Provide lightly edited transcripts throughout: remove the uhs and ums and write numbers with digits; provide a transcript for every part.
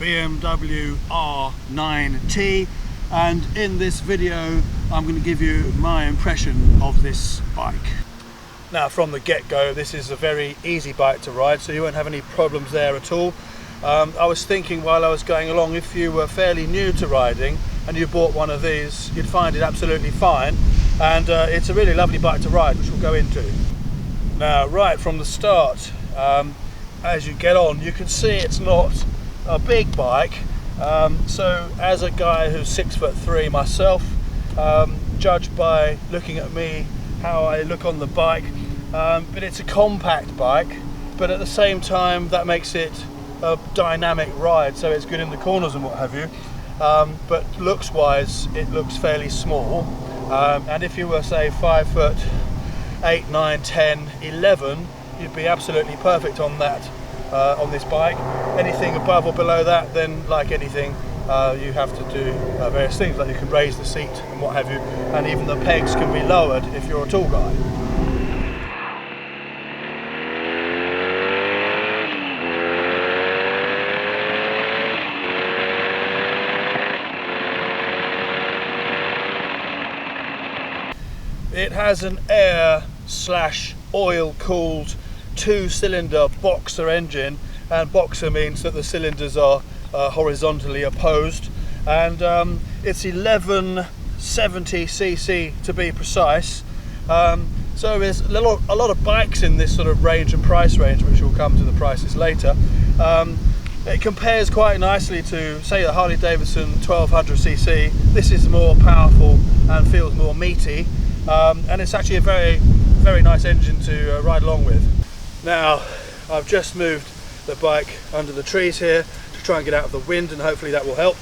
BMW R nineT, and in this video I'm going to give you my impression of this bike. Now, from the get-go, this is a very easy bike to ride, so you won't have any problems there at all. I was thinking while I was going along, if you were fairly new to riding and you bought one of these, you'd find it absolutely fine, and it's a really lovely bike to ride, which we'll go into. Now, right from the start, as you get on, you can see it's not a big bike, so as a guy who's 6'3" myself, judged by looking at me how I look on the bike, but it's a compact bike, but at the same time that makes it a dynamic ride, so it's good in the corners and what have you, but looks wise it looks fairly small, and if you were say 5'8", 9, 10, 11, you'd be absolutely perfect on that, on this bike. Anything above or below that, then like anything, you have to do various things, like you can raise the seat and what have you, and even the pegs can be lowered if you're a tall guy. It has an air/oil cooled 2-cylinder boxer engine, and boxer means that the cylinders are horizontally opposed, and it's 1170cc to be precise. So there's a lot of bikes in this sort of range and price range, which will come to the prices later. It compares quite nicely to, say, the Harley Davidson 1200cc. This is more powerful and feels more meaty, and it's actually a very nice engine to ride along with. Now, I've just moved the bike under the trees here to try and get out of the wind, and hopefully that will help.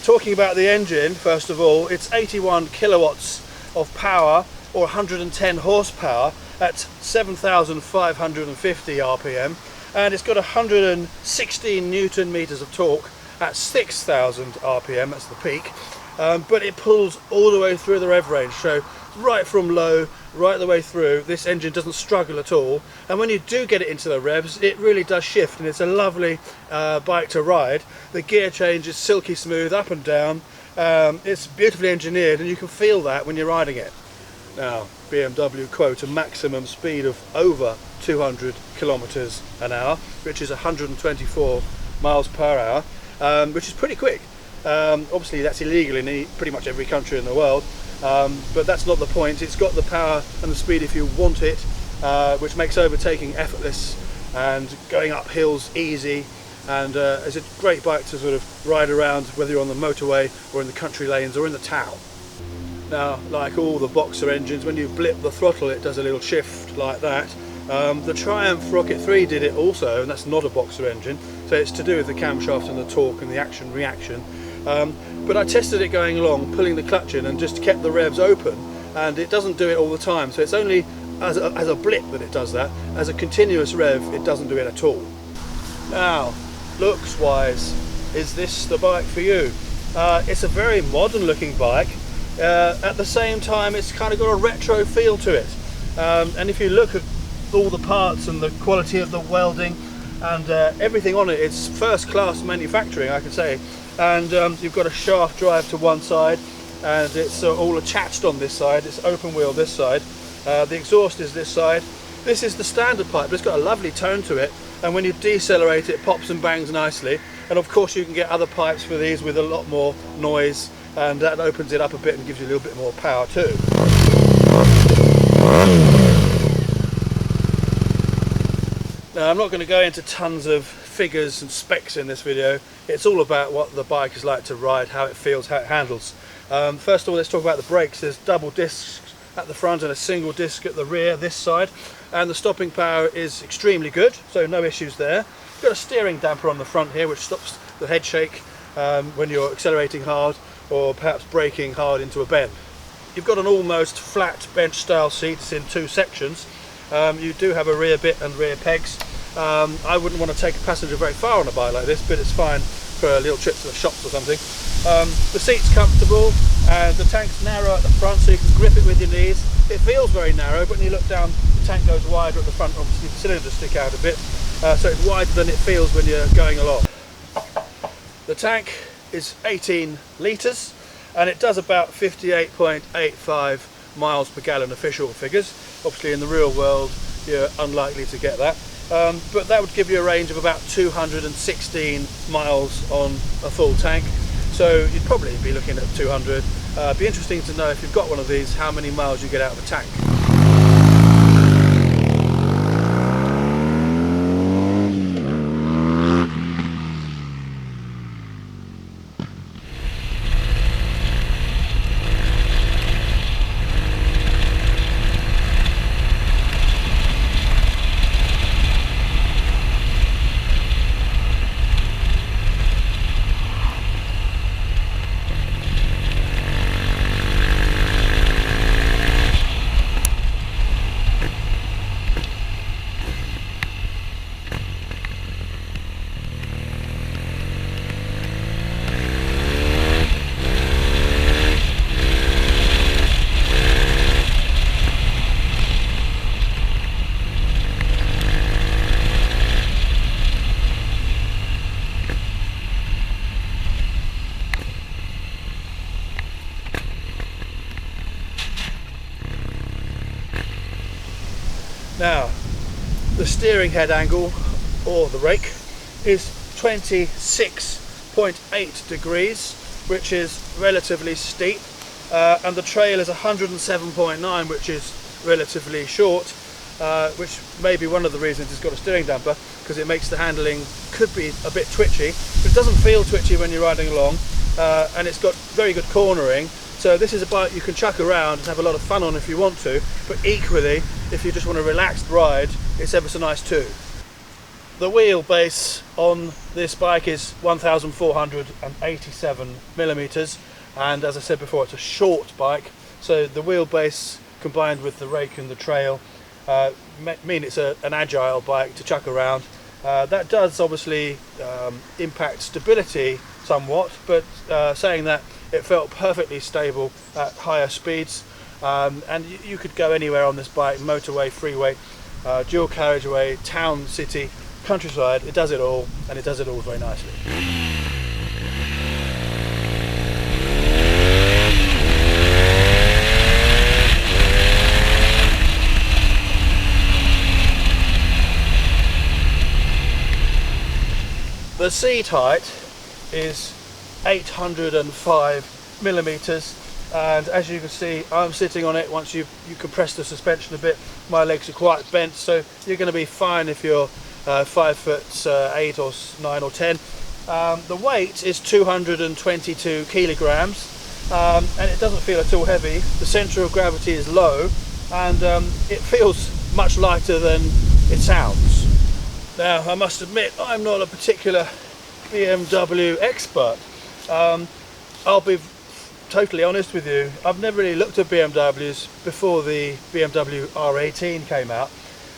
Talking about the engine, first of all, it's 81 kilowatts of power, or 110 horsepower at 7,550 RPM, and it's got 116 Newton meters of torque at 6,000 RPM, that's the peak, but it pulls all the way through the rev range, so right from low right the way through, this engine doesn't struggle at all, and when you do get it into the revs, it really does shift, and it's a lovely bike to ride. The gear change is silky smooth up and down. It's beautifully engineered, and you can feel that when you're riding it. Now, BMW quote a maximum speed of over 200 kilometers an hour, which is 124 miles per hour, which is pretty quick. Obviously that's illegal in pretty much every country in the world, but that's not the point. It's got the power and the speed if you want it, which makes overtaking effortless and going up hills easy, and it's a great bike to sort of ride around, whether you're on the motorway or in the country lanes or in the town. Now, like all the boxer engines, when you blip the throttle it does a little shift like that. The Triumph Rocket 3 did it also, and that's not a boxer engine, so it's to do with the camshaft and the torque and the action reaction. But I tested it going along, pulling the clutch in, and just kept the revs open, and it doesn't do it all the time, so it's only as a blip that it does that. As a continuous rev, it doesn't do it at all. Now, looks wise, is this the bike for you? It's a very modern looking bike. At the same time, it's kind of got a retro feel to it, and if you look at all the parts and the quality of the welding and everything on it, it's first class manufacturing, I can say. And you've got a shaft drive to one side, and it's all attached on this side. It's open wheel this side. The exhaust is this side. This is the standard pipe, but it's got a lovely tone to it, and when you decelerate it pops and bangs nicely. And of course you can get other pipes for these with a lot more noise, and that opens it up a bit and gives you a little bit more power too. Now, I'm not going to go into tons of figures and specs in this video. It's all about what the bike is like to ride, how it feels, how it handles. First of all, let's talk about the brakes. There's double discs at the front and a single disc at the rear this side, and the stopping power is extremely good, so no issues there. You've got a steering damper on the front here which stops the head shake when you're accelerating hard or perhaps braking hard into a bend. You've got an almost flat bench style seat. It's in two sections. You do have a rear bit and rear pegs. I wouldn't want to take a passenger very far on a bike like this, but it's fine for a little trip to the shops or something. The seat's comfortable, and the tank's narrow at the front, so you can grip it with your knees. It feels very narrow, but when you look down, the tank goes wider at the front. Obviously the cylinders stick out a bit, so it's wider than it feels when you're going along. The tank is 18 litres and it does about 58.85 miles per gallon official figures. Obviously in the real world you're unlikely to get that, but that would give you a range of about 216 miles on a full tank, so you'd probably be looking at 200. Be interesting to know, if you've got one of these, how many miles you get out of a tank. Now, the steering head angle, or the rake, is 26.8 degrees, which is relatively steep, and the trail is 107.9, which is relatively short, which may be one of the reasons it's got a steering damper, because it makes the handling, could be a bit twitchy, but it doesn't feel twitchy when you're riding along, and it's got very good cornering. So this is a bike you can chuck around and have a lot of fun on if you want to, but equally, if you just want a relaxed ride, it's ever so nice too. The wheelbase on this bike is 1,487 millimeters, and as I said before, it's a short bike, so the wheelbase combined with the rake and the trail mean it's an agile bike to chuck around. That does obviously impact stability somewhat, but saying that, it felt perfectly stable at higher speeds, and you could go anywhere on this bike: motorway, freeway, dual carriageway, town, city, countryside. It does it all, and it does it all very nicely. The seat height is 805 millimeters, and as you can see, I'm sitting on it. Once you compress the suspension a bit, my legs are quite bent, so you're going to be fine if you're 5'8" or 9 or 10. The weight is 222 kilograms, and it doesn't feel at all heavy. The centre of gravity is low, and it feels much lighter than it sounds. Now, I must admit, I'm not a particular BMW expert. I'll be totally honest with you, I've never really looked at BMWs before the BMW R18 came out,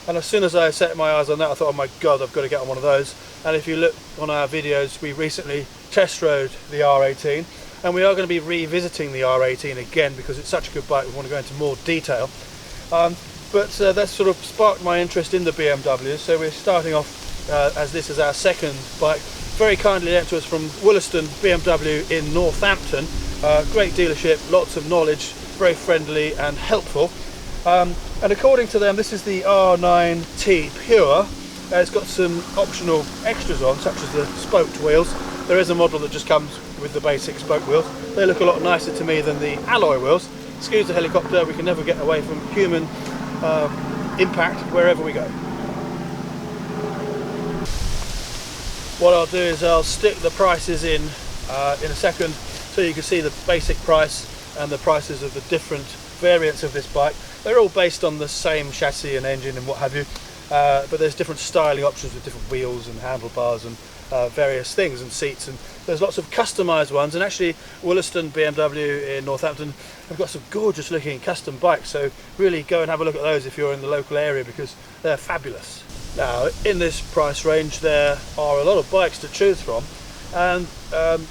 and as soon as I set my eyes on that, I thought, oh my god, I've got to get on one of those. And if you look on our videos, we recently test rode the R18, and we are going to be revisiting the R18 again because it's such a good bike. We want to go into more detail, but that sort of sparked my interest in the BMWs, so we're starting off as this is our second bike, very kindly lent to us from Wollaston BMW in Northampton. Great dealership, lots of knowledge, very friendly and helpful. And according to them, this is the R9T Pure. It's got some optional extras on, such as the spoked wheels. There is a model that just comes with the basic spoke wheels. They look a lot nicer to me than the alloy wheels. Excuse the helicopter, we can never get away from human impact wherever we go. What I'll do is I'll stick the prices in a second, so you can see the basic price and the prices of the different variants of this bike. They're all based on the same chassis and engine and what have you, but there's different styling options with different wheels and handlebars and various things and seats, and there's lots of customised ones. And actually Wollaston BMW in Northampton have got some gorgeous looking custom bikes, so really go and have a look at those if you're in the local area, because they're fabulous. Now, in this price range there are a lot of bikes to choose from, and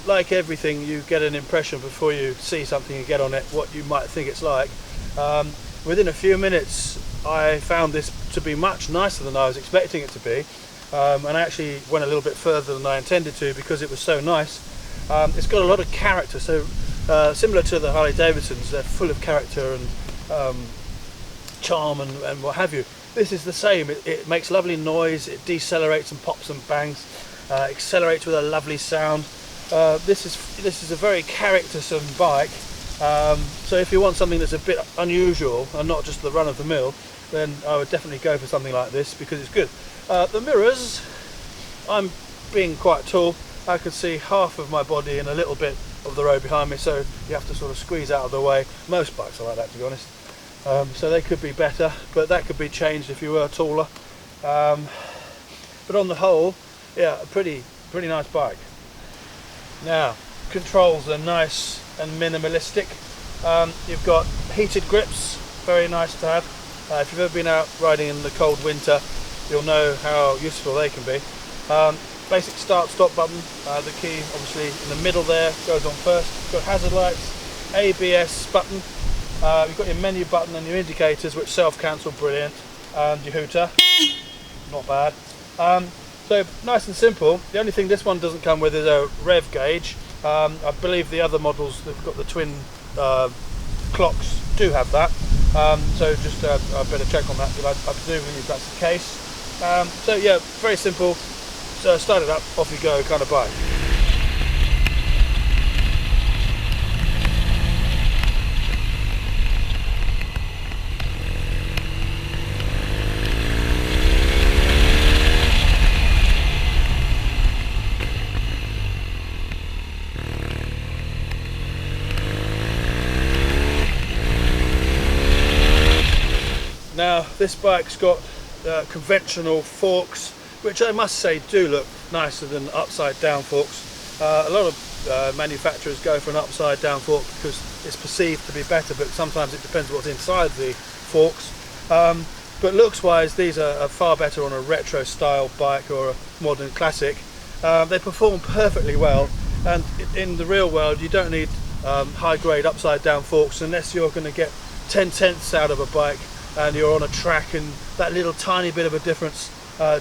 like everything, you get an impression before you see something and get on it what you might think it's like. Within a few minutes I found this to be much nicer than I was expecting it to be, and I actually went a little bit further than I intended to because it was so nice. It's got a lot of character, so similar to the Harley Davidsons, they're full of character and charm and what have you. This is the same. It makes lovely noise, it decelerates and pops and bangs, accelerates with a lovely sound. This is a very charactersome bike, so if you want something that's a bit unusual and not just the run of the mill, then I would definitely go for something like this because it's good. The mirrors, I'm being quite tall, I could see half of my body and a little bit of the road behind me, so you have to sort of squeeze out of the way. Most bikes are like that, to be honest. So they could be better, but that could be changed if you were taller. But on the whole, yeah, a pretty nice bike. Now, controls are nice and minimalistic. You've got heated grips, very nice to have. If you've ever been out riding in the cold winter, you'll know how useful they can be. Basic start-stop button, the key obviously in the middle there, goes on first. You've got hazard lights, ABS button, you've got your menu button and your indicators which self-cancel, brilliant, and your hooter, not bad. So nice and simple. The only thing this one doesn't come with is a rev gauge. I believe the other models that have got the twin clocks do have that. So just I better check on that, but I presume that's the case. So yeah, very simple. So start it up, off you go kind of bike. Now this bike's got conventional forks, which I must say do look nicer than upside down forks. A lot of manufacturers go for an upside down fork because it's perceived to be better, but sometimes it depends what's inside the forks. But looks wise, these are far better on a retro style bike or a modern classic. They perform perfectly well, and in the real world you don't need high grade upside down forks unless you're going to get 10/10ths out of a bike and you're on a track, and that little tiny bit of a difference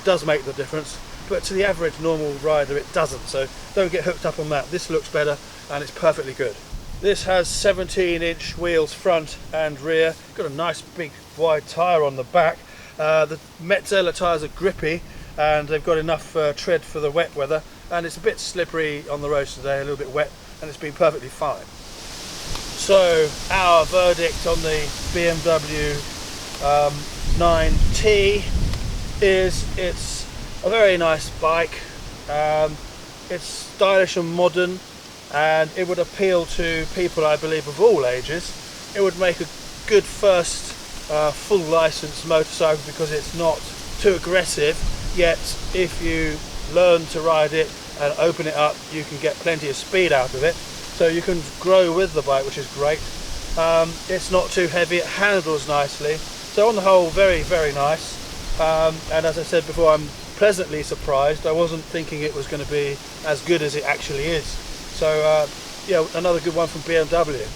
does make the difference, but to the average normal rider it doesn't, so don't get hooked up on that. This looks better and it's perfectly good. This has 17-inch wheels front and rear, got a nice big wide tyre on the back. The Metzeler tyres are grippy and they've got enough tread for the wet weather, and it's a bit slippery on the roads today, a little bit wet, and it's been perfectly fine. So our verdict on the BMW nineT is it's a very nice bike. It's stylish and modern, and it would appeal to people, I believe, of all ages. It would make a good first full license motorcycle because it's not too aggressive, yet if you learn to ride it and open it up you can get plenty of speed out of it, so you can grow with the bike, which is great. It's not too heavy, it handles nicely, so on the whole very nice. And as I said before, I'm pleasantly surprised. I wasn't thinking it was going to be as good as it actually is. So yeah, another good one from BMW.